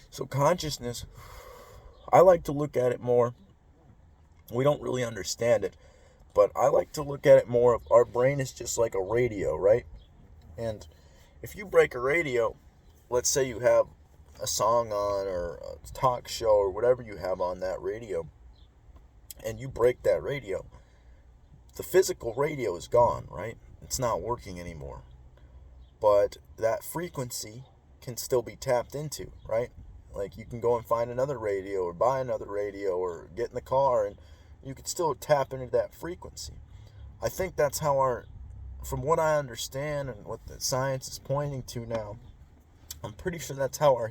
so consciousness, I like to look at it more. We don't really understand it, but I like to look at it more of our brain is just like a radio, right? And if you break a radio, let's say you have a song on or a talk show or whatever you have on that radio, and you break that radio, the physical radio is gone, right? It's not working anymore. But that frequency can still be tapped into, right? Like you can go and find another radio or buy another radio or get in the car, and you can still tap into that frequency. I think that's how from what I understand and what the science is pointing to now, I'm pretty sure that's how our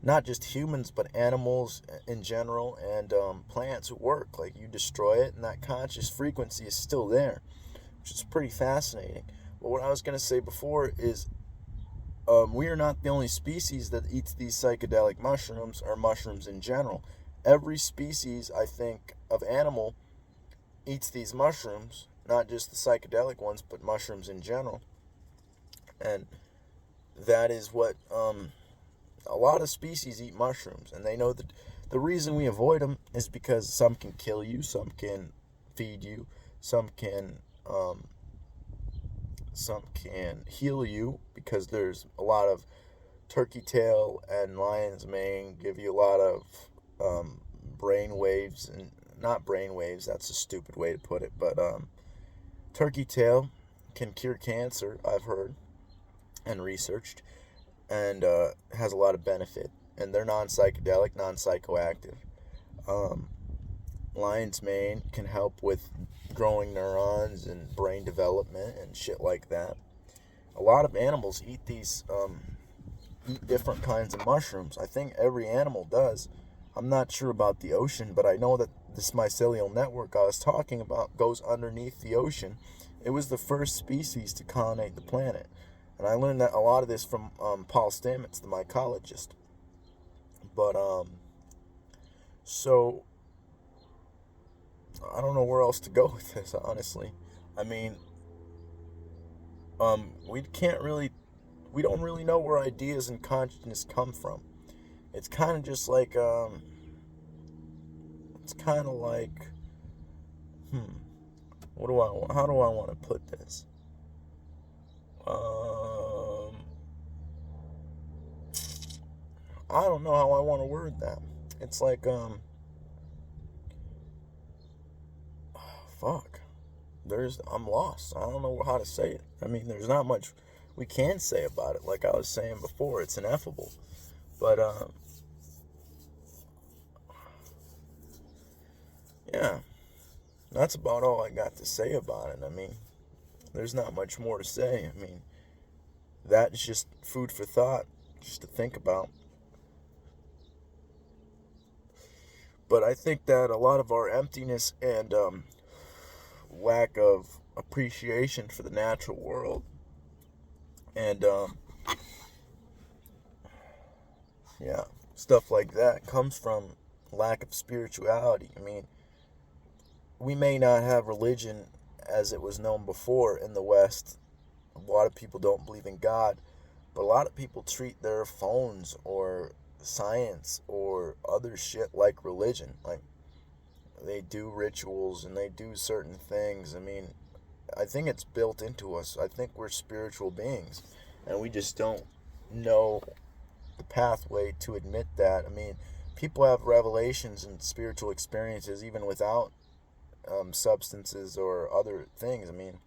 not just humans, but animals in general and plants work. Like you destroy it, and that conscious frequency is still there, which is pretty fascinating. But what I was going to say before is we are not the only species that eats these psychedelic mushrooms, or mushrooms in general. Every species, I think, of animal eats these mushrooms, not just the psychedelic ones, but mushrooms in general. And that is what a lot of species eat mushrooms, and they know that the reason we avoid them is because some can kill you, some can feed you, some can heal you, because there's a lot of turkey tail and lion's mane give you a lot of brain waves, and not brain waves, that's a stupid way to put it, but turkey tail can cure cancer, I've heard and researched, and has a lot of benefit, and they're non-psychedelic, non-psychoactive. Lion's mane can help with growing neurons and brain development and shit like that. A lot of animals eat these eat different kinds of mushrooms. I think every animal does. I'm not sure about the ocean, but I know that this mycelial network I was talking about goes underneath the ocean. It was the first species to colonize the planet. And I learned that a lot of this from Paul Stamets, the mycologist. But, so, I don't know where else to go with this, honestly. I mean, we don't really know where ideas and consciousness come from. It's kind of just like, how do I want to put this? I don't know how I want to word that. It's like, fuck. I'm lost. I don't know how to say it. I mean, there's not much we can say about it. Like I was saying before, it's ineffable. But, yeah, that's about all I got to say about it. I mean, there's not much more to say. I mean, that's just food for thought, just to think about. But I think that a lot of our emptiness and lack of appreciation for the natural world and yeah, stuff like that comes from lack of spirituality. I mean, we may not have religion as it was known before in the West. A lot of people don't believe in God, but a lot of people treat their phones or science or other shit like religion. Like, they do rituals and they do certain things. I mean, I think it's built into us. I think we're spiritual beings, and we just don't know the pathway to admit that. I mean, people have revelations and spiritual experiences even without substances or other things. I mean,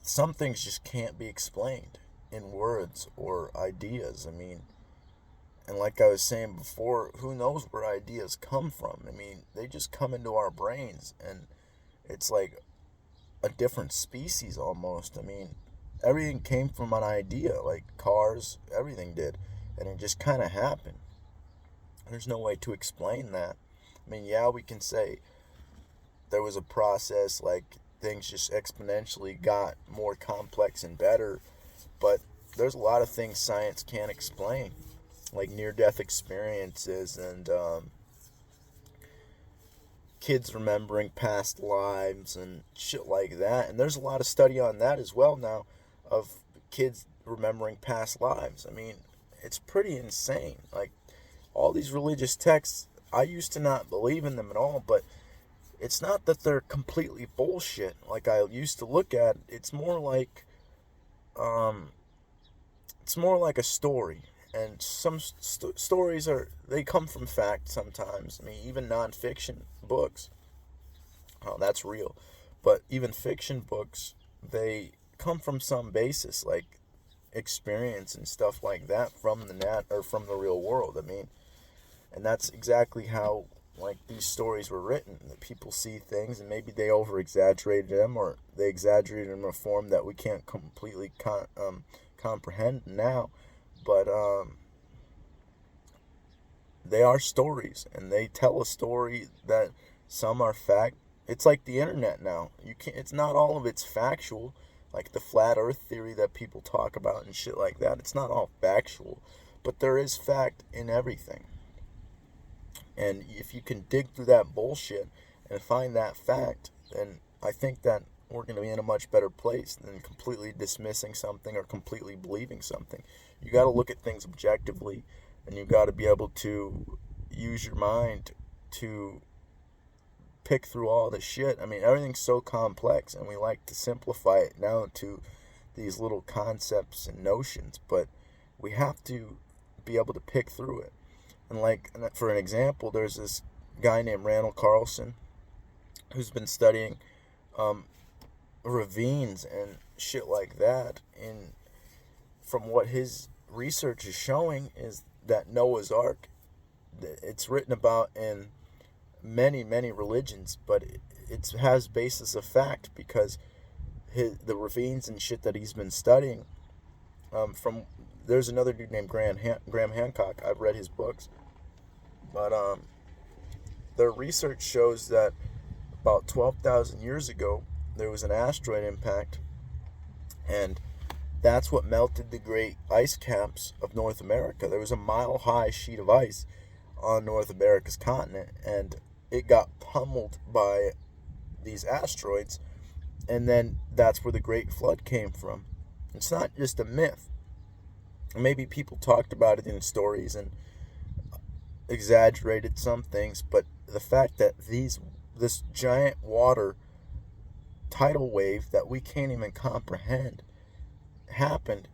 some things just can't be explained in words or ideas. I mean, and like I was saying before, who knows where ideas come from? I mean, they just come into our brains, and it's like a different species almost. I mean, everything came from an idea, like cars, everything did, and it just kind of happened. There's no way to explain that. I mean, yeah, we can say there was a process, like things just exponentially got more complex and better, but there's a lot of things science can't explain, like near-death experiences and kids remembering past lives and shit like that. And there's a lot of study on that as well now, of kids remembering past lives. I mean, it's pretty insane. Like, all these religious texts, I used to not believe in them at all, but it's not that they're completely bullshit like I used to look at. It's more like a story. And some stories they come from fact sometimes. I mean, even nonfiction books, oh, that's real. But even fiction books, they come from some basis, like experience and stuff like that from from the real world. I mean, and that's exactly how, like, these stories were written. That people see things and maybe they over exaggerated them, or they exaggerated them in a form that we can't completely comprehend now. But they are stories, and they tell a story that some are fact. It's like the internet now. You can't. It's not all of it's factual. like the flat earth theory that people talk about and shit like that. It's not all factual, but there is fact in everything. And if you can dig through that bullshit and find that fact, then I think that we're going to be in a much better place than completely dismissing something or completely believing something. You got to look at things objectively, and you got to be able to use your mind to pick through all the shit. I mean, everything's so complex, and we like to simplify it down to these little concepts and notions, but we have to be able to pick through it. And like, for an example, there's this guy named Randall Carlson who's been studying ravines and shit like that. And from what his research is showing is that Noah's Ark, it's written about in many, many religions, but it has basis of fact because the ravines and shit that he's been studying, there's another dude named Graham Hancock. I've read his books, but their research shows that about 12,000 years ago there was an asteroid impact, and that's what melted the great ice caps of North America. There was a mile-high sheet of ice on North America's continent, and it got pummeled by these asteroids, and then that's where the Great Flood came from. It's not just a myth. Maybe people talked about it in stories and exaggerated some things, but the fact that this giant water tidal wave that we can't even comprehend happened,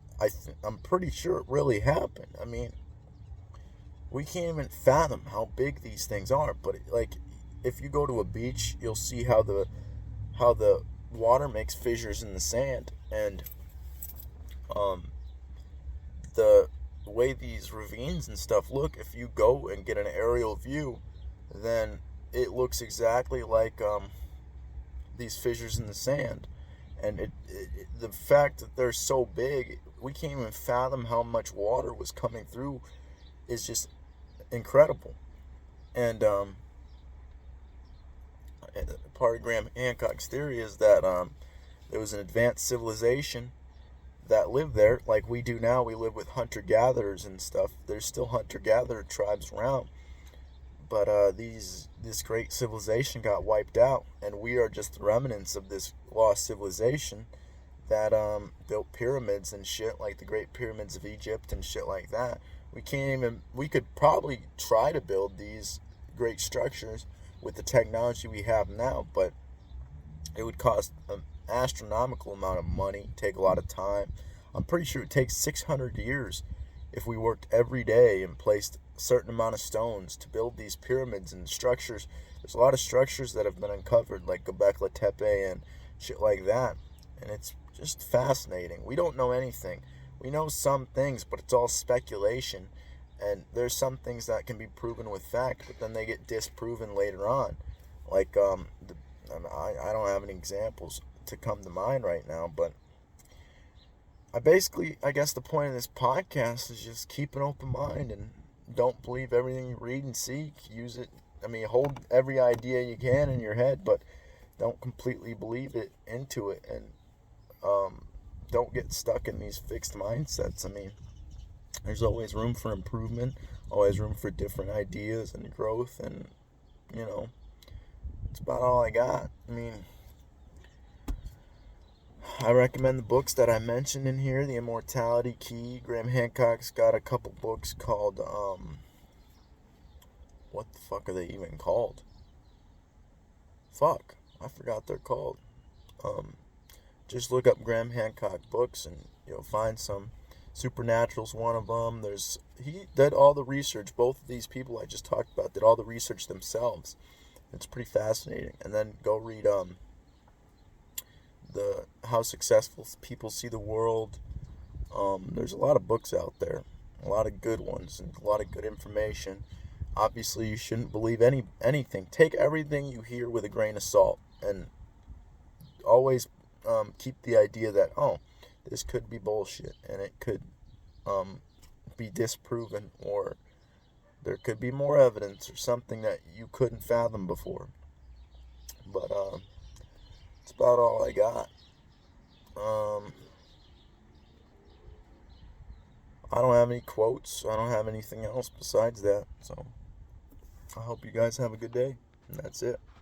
I'm pretty sure it really happened. I mean, we can't even fathom how big these things are, but like, if you go to a beach, you'll see how the water makes fissures in the sand, and the way these ravines and stuff look, if you go and get an aerial view, then it looks exactly like these fissures in the sand. And the fact that they're so big, we can't even fathom how much water was coming through, is just incredible. And part of Graham Hancock's theory is that there was an advanced civilization that lived there like we do now. We live with hunter-gatherers and stuff. There's still hunter-gatherer tribes around, but this great civilization got wiped out, and we are just the remnants of this lost civilization that built pyramids and shit, like the Great Pyramids of Egypt and shit like that. We could probably try to build these great structures with the technology we have now, but it would cost an astronomical amount of money, take a lot of time. I'm pretty sure it takes 600 years if we worked every day and placed a certain amount of stones to build these pyramids and structures. There's a lot of structures that have been uncovered, like Göbekli Tepe and shit like that, and it's just fascinating. We don't know anything. We know some things, but it's all speculation, and there's some things that can be proven with fact, but then they get disproven later on. Like, I don't have any examples to come to mind right now, but I guess the point of this podcast is just keep an open mind and don't believe everything you read and see. Use it. I mean, hold every idea you can in your head, but don't completely believe it into it, and don't get stuck in these fixed mindsets. I mean, there's always room for improvement, always room for different ideas and growth, and it's about all I got. I mean, I recommend the books that I mentioned in here. The Immortality Key. Graham Hancock's got a couple books called, what the fuck are they even called? Fuck, I forgot they're called. Just look up Graham Hancock books and you'll find some. Supernatural's one of them. He did all the research. Both of these people I just talked about did all the research themselves. It's pretty fascinating. And then go read the How Successful People See the World. There's a lot of books out there, a lot of good ones, and a lot of good information. Obviously, you shouldn't believe anything. Take everything you hear with a grain of salt, and always keep the idea that, this could be bullshit, and it could be disproven, or there could be more evidence or something that you couldn't fathom before. But it's about all I got. Um, I don't have any quotes. I don't have anything else besides that. So I hope you guys have a good day. And that's it.